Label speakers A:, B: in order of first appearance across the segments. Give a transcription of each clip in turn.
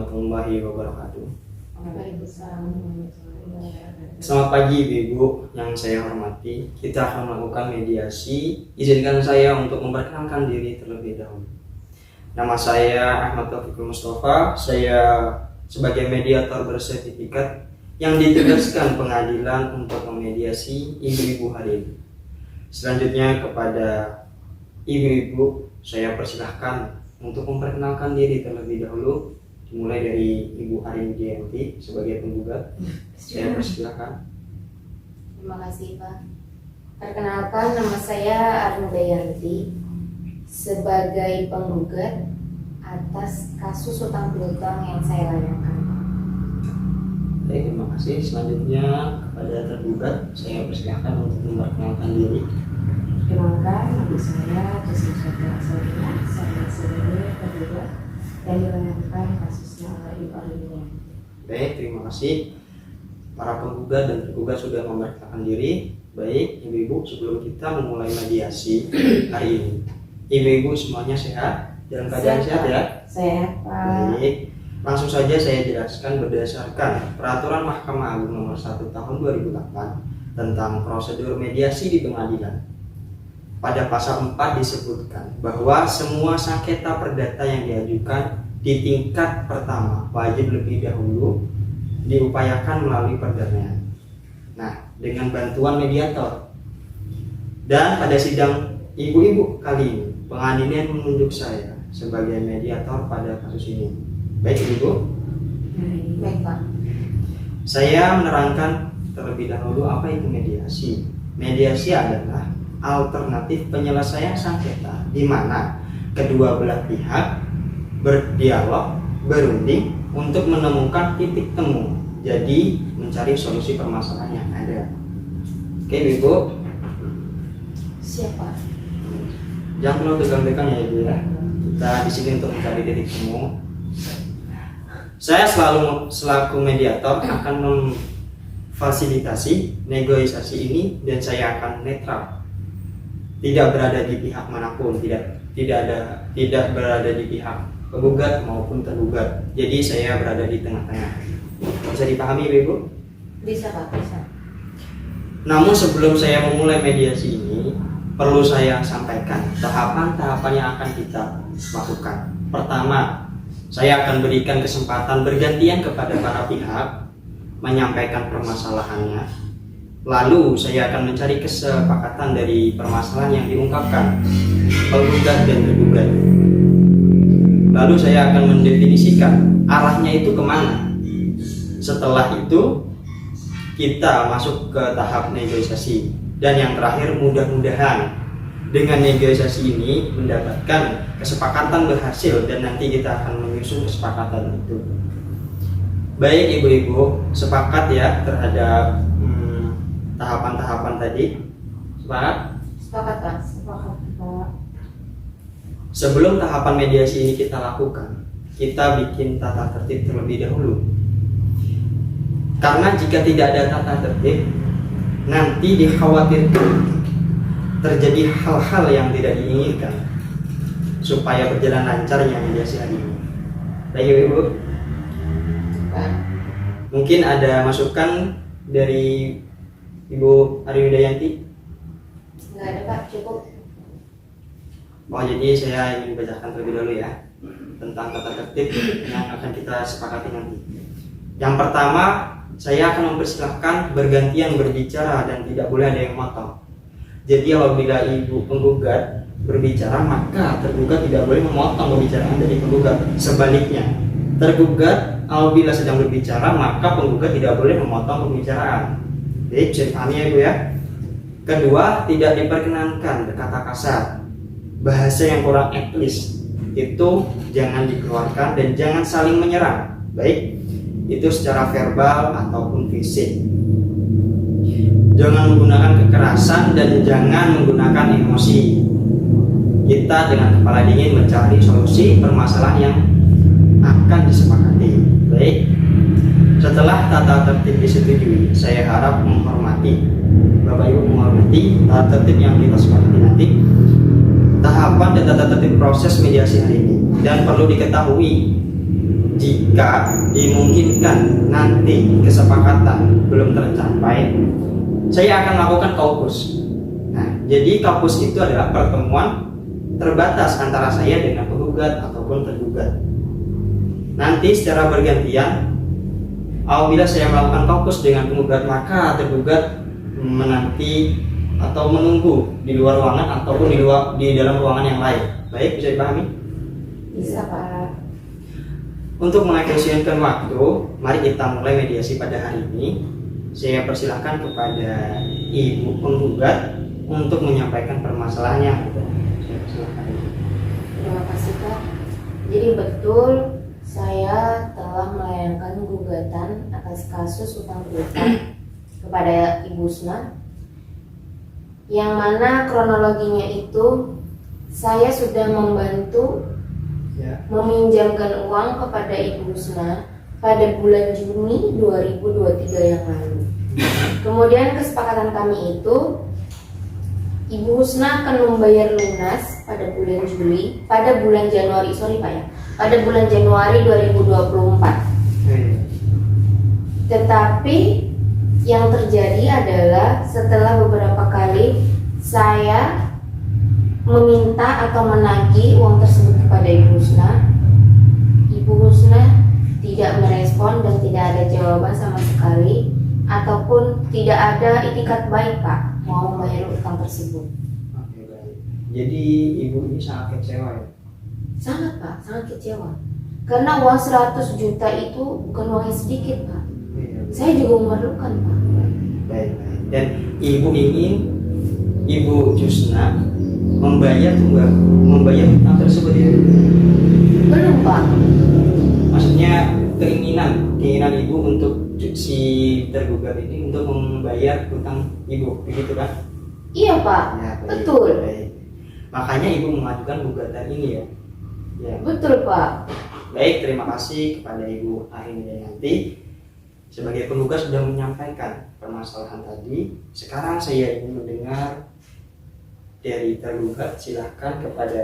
A: warahmatullahi wabarakatuh.
B: Waalaikumsalam warahmatullahi wabarakatuh.
A: Selamat pagi Ibu yang saya hormati. Kita akan melakukan mediasi. Izinkan saya untuk memperkenalkan diri terlebih dahulu. Nama saya Ahmad Taufikul Mustafa. Saya sebagai mediator bersertifikat yang ditugaskan pengadilan untuk memediasi ibu-ibu hari ini. Selanjutnya kepada ibu-ibu saya persilahkan untuk memperkenalkan diri terlebih dahulu, dimulai dari Ibu Arin Dianti sebagai penggugat. Saya persilahkan.
B: Terima kasih Pak. Perkenalkan, nama saya Arin Dianti sebagai penggugat atas kasus utang piutang yang saya layankan.
A: Baik, terima kasih. Selanjutnya kepada tergugat saya persilahkan untuk memperkenalkan diri.
B: Perkenalkan, nama saya Kusma Syafira Salina, saya sebagai penggugat dan dilayangkan kasusnya oleh Ibu Arin Dianti.
A: Baik, terima kasih. Para penggugat dan tergugat sudah memperkenalkan diri. Baik, ibu-ibu, sebelum kita memulai mediasi hari ini, ibu-ibu semuanya sehat? Dalam keadaan sehat ya?
B: Sehat Pak.
A: Baik, langsung saja saya jelaskan berdasarkan Peraturan Mahkamah Agung Nomor 1 Tahun 2008 tentang prosedur mediasi di pengadilan. Pada pasal 4 disebutkan bahwa semua sengketa perdata yang diajukan di tingkat pertama wajib lebih dahulu diupayakan melalui perdamaian. Nah, dengan bantuan mediator. Dan pada sidang ibu-ibu kali ini, pengadilan menunjuk saya sebagai mediator pada kasus ini. Baik ibu,
B: Baik Pak.
A: saya menerangkan terlebih dahulu apa itu mediasi. Mediasi adalah alternatif penyelesaian sengketa di mana kedua belah pihak berdialog, berunding untuk menemukan titik temu. Jadi mencari solusi permasalahan yang ada. Oke ibu,
B: Siapa?
A: jangan perlu tegang-tegang ya ibu ya. Kita di sini untuk mencari titik temu. Saya selaku mediator akan memfasilitasi negosiasi ini dan saya akan netral, tidak berada di pihak manapun, tidak berada di pihak penggugat maupun tergugat. Jadi saya berada di tengah-tengah. Bisa dipahami ibu?
B: Bisa Pak, bisa.
A: Namun sebelum saya memulai mediasi ini, perlu saya sampaikan tahapan-tahapan yang akan kita lakukan. Pertama, saya akan berikan kesempatan bergantian kepada para pihak menyampaikan permasalahannya. Lalu saya akan mencari kesepakatan dari permasalahan yang diungkapkan penggugat dan tergugat. Lalu saya akan mendefinisikan arahnya itu kemana. Setelah itu kita masuk ke tahap negosiasi. Dan yang terakhir, mudah-mudahan dengan negosiasi ini mendapatkan kesepakatan berhasil dan nanti kita akan menyusun kesepakatan itu. Baik ibu-ibu, sepakat ya terhadap tahapan-tahapan tadi? Sepakat?
B: Sepakat Pak. Sepakat Pak.
A: Sebelum tahapan mediasi ini kita lakukan, kita bikin tata tertib terlebih dahulu. Karena jika tidak ada tata tertib, nanti dikhawatirkan terjadi hal-hal yang tidak diinginkan supaya berjalan lancarnya mediasi hari ini. Baik ibu,
B: Pak.
A: mungkin ada masukan dari Ibu Arin Widayanti?
B: Enggak ada Pak, cukup.
A: Oh, jadi saya ingin bacakan terlebih dahulu ya tentang tata tertib yang akan kita sepakati nanti. Yang pertama, saya akan mempersilahkan bergantian berbicara dan tidak boleh ada yang memotong. Jadi apabila ibu penggugat berbicara, maka tergugat tidak boleh memotong pembicaraan dari penggugat. Sebaliknya, tergugat apabila sedang berbicara, maka penggugat tidak boleh memotong pembicaraan. Jadi bisa dipahami ya ibu ya. Kedua, tidak diperkenankan berkata kasar, bahasa yang kurang etis itu jangan dikeluarkan dan jangan saling menyerang, baik itu secara verbal ataupun fisik. Jangan menggunakan kekerasan dan jangan menggunakan emosi. Kita dengan kepala dingin mencari solusi permasalahan yang akan disepakati. Baik, setelah tata tertib disetujui, saya harap menghormati Bapak Ibu menghormati tata tertib yang kita sepakati nanti, tahapan dan tata tertib proses mediasi hari ini. Dan perlu diketahui jika dimungkinkan nanti kesepakatan belum tercapai, saya akan melakukan kaukus. Nah, jadi kaukus itu adalah pertemuan terbatas antara saya dengan penggugat ataupun tergugat. Nanti secara bergantian, apabila saya melakukan kaukus dengan penggugat, maka tergugat menanti atau menunggu di luar ruangan ataupun di dalam ruangan yang lain. Baik, bisa dipahami?
B: Bisa Pak.
A: Untuk mengefisienkan waktu, mari kita mulai mediasi pada hari ini. Saya persilahkan kepada ibu penggugat untuk menyampaikan permasalahannya. Saya persilahkan.
B: Terima kasih Kak. Jadi betul saya telah melayangkan gugatan atas kasus utang piutang kepada Ibu Husna, yang mana kronologinya itu saya sudah membantu meminjamkan uang kepada Ibu Husna pada bulan Juni 2023 yang lalu. Kemudian kesepakatan kami itu Ibu Husna akan membayar lunas pada bulan Januari, pada bulan Januari 2024. Tetapi yang terjadi adalah setelah beberapa kali saya meminta atau menagih uang tersebut kepada Ibu Husna tidak merespon dan tidak ada jawaban sama sekali, ataupun tidak ada itikat baik Pak mau membayar utang tersebut.
A: Oke, baik. Jadi ibu ini sangat kecewa ya?
B: Sangat Pak, sangat kecewa. Karena uang 100 juta itu bukan uang yang sedikit Pak.
A: Iya.
B: Saya juga memerlukan Pak.
A: Baik. Dan ibu ingin Ibu Husna membayar utang tersebut ya?
B: Belum Pak.
A: Maksudnya keinginan ibu untuk si tergugat ini untuk membayar utang ibu, begitu kan?
B: Iya Pak,
A: Ya, baik,
B: betul.
A: Baik. Makanya ibu mengajukan gugatan ini ya? Ya.
B: Betul Pak.
A: Baik, terima kasih kepada Ibu Ariyanti. Sebagai penggugat sudah menyampaikan permasalahan tadi. Sekarang saya ingin mendengar dari tergugat. Silahkan kepada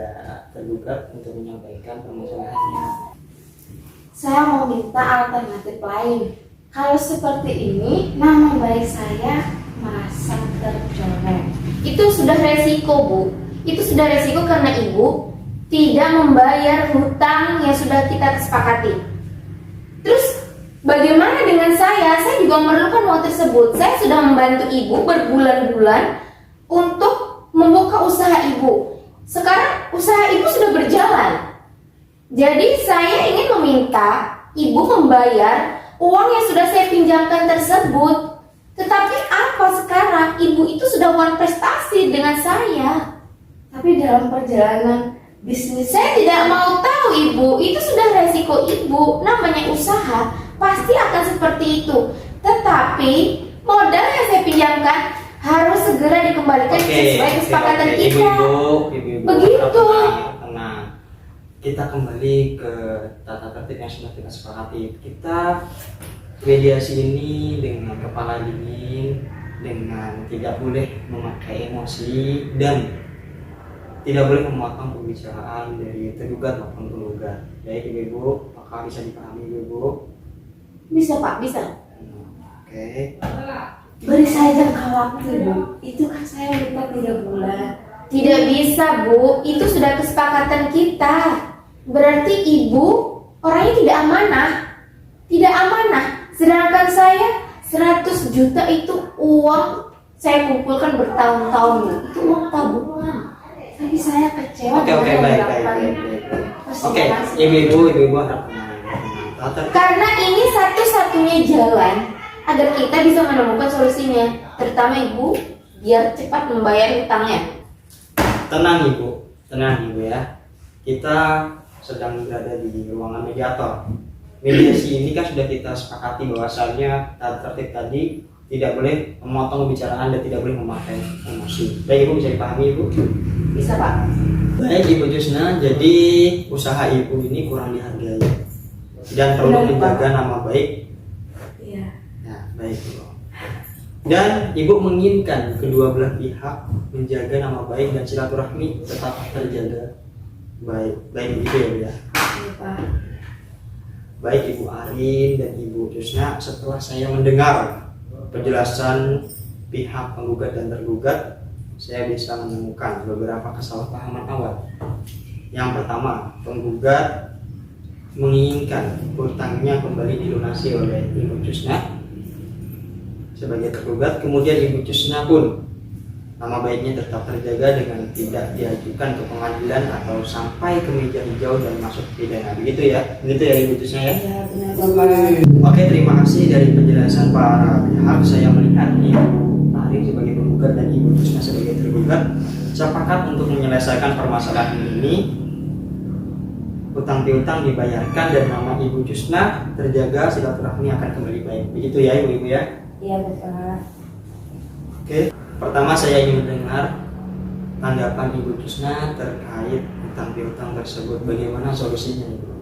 A: tergugat untuk menyampaikan permasalahannya.
B: Saya mau minta alternatif lain. Kalau seperti ini, nama baik saya merasa tercoreng. Itu sudah resiko Bu. Itu sudah resiko karena Ibu tidak membayar hutang yang sudah kita kesepakati. Terus bagaimana dengan saya? Saya juga memerlukan uang tersebut. Saya sudah membantu Ibu berbulan-bulan untuk membuka usaha Ibu. Sekarang usaha Ibu sudah berjalan. Jadi saya ingin meminta Ibu membayar uang yang sudah saya pinjamkan tersebut. Tetapi apa sekarang? Ibu itu sudah one prestasi dengan saya. Tapi dalam perjalanan bisnis saya tidak mau tahu Ibu. Itu sudah resiko Ibu. Namanya usaha pasti akan seperti itu. Tetapi modal yang saya pinjamkan harus segera dikembalikan sesuai kesepakatan kita.
A: Ibu,
B: begitu.
A: Tenang. Kita kembali ke tata tertib yang sudah kita sepakati. Kita mediasi ini dengan kepala dingin, dengan tidak boleh memakai emosi, dan tidak boleh memotong pembicaraan dari tergugat maupun penggugat. Baik Ibu, apakah bisa dipahami Ibu?
B: Bisa Pak, bisa.
A: Oke.
B: Beri saya jangka waktu Bu. Itu kan saya minta 3 bulan. Tidak bisa Bu, itu sudah kesepakatan kita. Berarti Ibu orangnya tidak amanah. Tidak amanah. Sedangkan saya 100 juta itu uang saya kumpulkan bertahun-tahun Bu. Itu uang tabungan. Tapi saya kecewa.
A: Oke, baik. Oke, Ibu harap tenang.
B: Karena ini satu-satunya jalan agar kita bisa menemukan solusinya, terutama Ibu biar cepat membayar hutangnya.
A: Tenang Ibu ya. Kita sedang berada di ruangan mediator. Mediasi ini kan sudah kita sepakati bahwasannya tata tertib tadi tidak boleh memotong pembicaraan dan tidak boleh memakai emosi. Baik Ibu, bisa dipahami Ibu?
B: Bisa Pak.
A: Baik Ibu Husna, jadi usaha Ibu ini kurang dihargai dan perlu menjaga nama baik.
B: Iya.
A: Nah, baik Ibu. Dan Ibu menginginkan kedua belah pihak menjaga nama baik dan silaturahmi tetap terjaga. Baik begitu ya Bu ya.
B: Iya Pak.
A: baik Ibu Arin dan Ibu Jusna, setelah saya mendengar penjelasan pihak penggugat dan tergugat, saya bisa menemukan beberapa kesalahpahaman awal. Yang pertama, penggugat menginginkan hutangnya kembali dilunasi oleh Ibu Jusna sebagai tergugat. Kemudian Ibu Jusna pun nama baiknya tetap terjaga dengan tidak diajukan ke pengadilan atau sampai ke meja hijau dan masuk pidana. Begitu ya? Begitu ya Ibu Jusna ya?
B: Ya benar Bapak.
A: Oke, terima kasih dari penjelasan para pihak. Saya melihat Ibu Arin sebagai penggugat dan Ibu Jusna sebagai tergugat sepakat untuk menyelesaikan permasalahan ini. Hutang piutang dibayarkan dan nama Ibu Jusna terjaga, silaturahmi akan kembali baik. Begitu ya Ibu-ibu ya?
B: Iya Bapak.
A: Oke, pertama saya ingin mendengar tanggapan Ibu Jusna terkait hutang piutang tersebut. Bagaimana solusinya Ibu?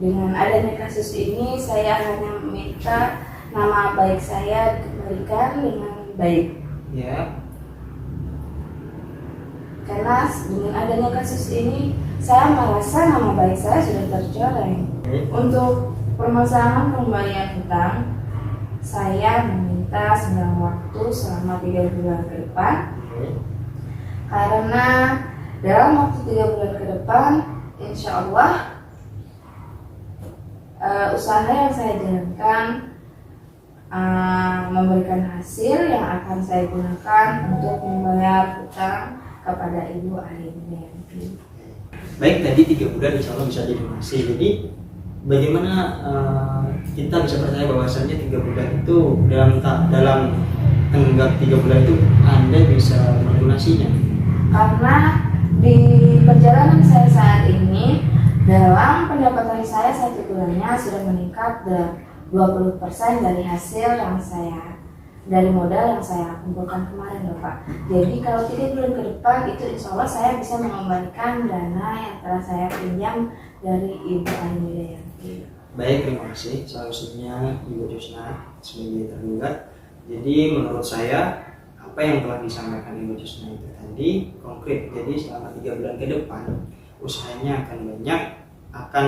B: Dengan adanya kasus ini, saya hanya meminta nama baik saya dikembalikan dengan baik.
A: Ya.
B: Karena dengan adanya kasus ini, saya merasa nama baik saya sudah tercoreng. Untuk permasalahan pengembalian hutang, saya meminta senggang waktu selama 3 bulan ke depan. Karena dalam waktu 3 bulan ke depan, insya Allah usaha yang saya jalankan memberikan hasil yang akan saya gunakan untuk membayar hutang kepada Ibu Arin Dayanti.
A: Baik, tadi 3 bulan insya Allah bisa dilunasi. Jadi bagaimana kita bisa percaya bahwasannya 3 bulan itu dalam tenggak 3 bulan itu Anda bisa melunasinya?
B: Karena di perjalanan saya saat ini, dalam pendapatan saya 1 bulannya sudah meningkat 20% dari hasil yang dari modal yang saya kumpulkan kemarin Bapak. Jadi kalau 3 bulan ke depan itu insya Allah saya bisa mengembalikan dana yang telah saya pinjam dari Ibu Arin Dayanti.
A: Baik, terima kasih solusinya Ibu Jusna sebagai tergugat. Jadi menurut saya apa yang telah disampaikan Ibu Jusna itu tadi konkret. Jadi selama 3 bulan ke depan usahanya akan banyak, akan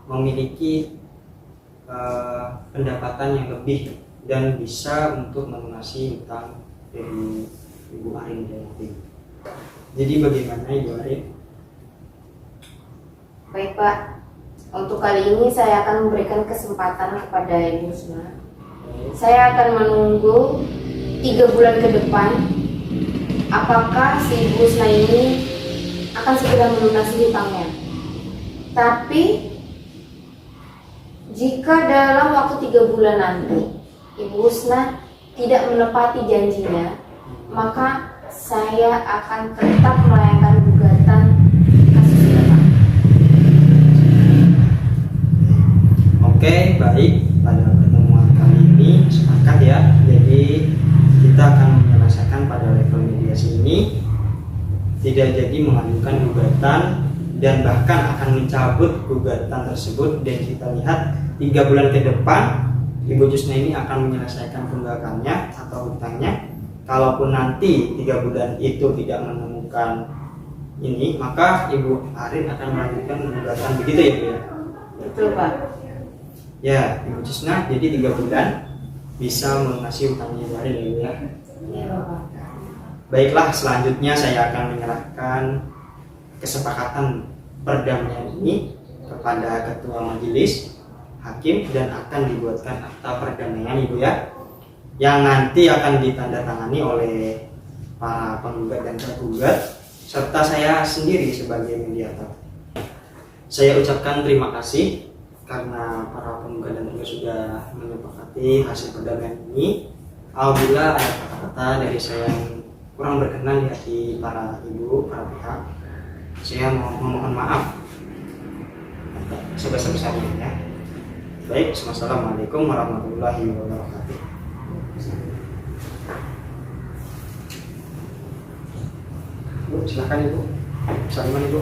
A: memiliki pendapatan yang lebih dan bisa untuk melunasi hutang dari Ibu Arin Dayanti. Jadi bagaimana Ibu Arin?
B: Baik Pak, untuk kali ini saya akan memberikan kesempatan kepada Ibu Jusna. Saya akan menunggu 3 bulan ke depan apakah si Ibu Jusna ini akan segera melunasi hutangnya. Tapi jika dalam waktu 3 bulan nanti Ibu Jusna tidak menepati janjinya, maka saya akan tetap melayangkan gugatan kasus ini Pak.
A: Oke, baik. Pada pertemuan kali ini sepakat ya. Jadi kita akan menyelesaikan pada level mediasi ini, tidak jadi mengajukan gugatan dan bahkan akan mencabut gugatan tersebut. Dan kita lihat 3 bulan ke depan Ibu Jusna ini akan menyelesaikan tunggakannya atau hutangnya. Kalaupun nanti 3 bulan itu tidak menemukan ini, maka Ibu Arin akan melanjutkan gugatan. Begitu ya Bu ya?
B: Betul Pak.
A: Ya, Ibu Jusna, jadi 3 bulan bisa melunasi hutangnya Ibu Arin ya Bu ya?
B: Iya Bapak.
A: Baiklah, selanjutnya saya akan menyerahkan kesepakatan perdamaian ini kepada Ketua Majelis Hakim dan akan dibuatkan akta perdamaian Ibu ya, yang nanti akan ditandatangani oleh para penggugat dan tergugat serta saya sendiri sebagai mediator. Saya ucapkan terima kasih karena para penggugat dan tergugat sudah menyepakati hasil perdamaian ini. Apabila ada kata-kata dari saya yang kurang berkenan di hati para ibu, para pihak, saya memohon maaf sebesar-besarnya ya. Baik, wassalamualaikum warahmatullahi wabarakatuh. Bu, silakan Ibu. Saliman Ibu.